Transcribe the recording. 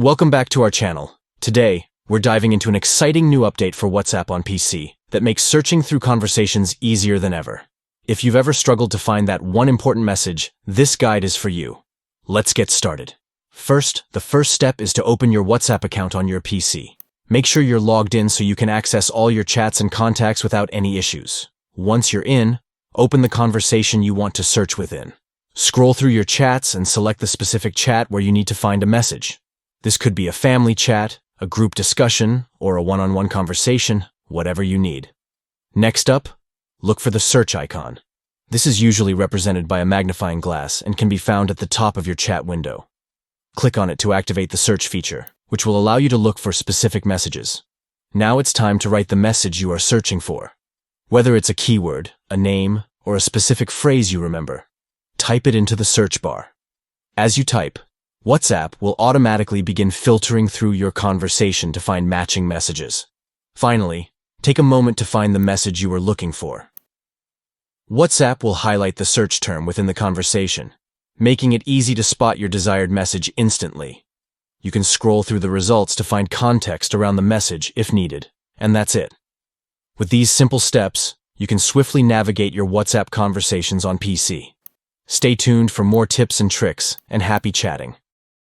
Welcome back to our channel. Today, we're diving into an exciting new update for WhatsApp on PC that makes searching through conversations easier than ever. If you've ever struggled to find that one important message, this guide is for you. Let's get started. First, the first step is to open your WhatsApp account on your PC. Make sure you're logged in so you can access all your chats and contacts without any issues. Once you're in, open the conversation you want to search within. Scroll through your chats and select the specific chat where you need to find a message. This could be a family chat, a group discussion, or a one-on-one conversation, whatever you need. Next up, look for the search icon. This is usually represented by a magnifying glass and can be found at the top of your chat window. Click on it to activate the search feature, which will allow you to look for specific messages. Now it's time to write the message you are searching for. Whether it's a keyword, a name, or a specific phrase you remember, type it into the search bar. As you type, WhatsApp will automatically begin filtering through your conversation to find matching messages. Finally, take a moment to find the message you are looking for. WhatsApp will highlight the search term within the conversation, making it easy to spot your desired message instantly. You can scroll through the results to find context around the message if needed, and that's it. With these simple steps, you can swiftly navigate your WhatsApp conversations on PC. Stay tuned for more tips and tricks, and happy chatting.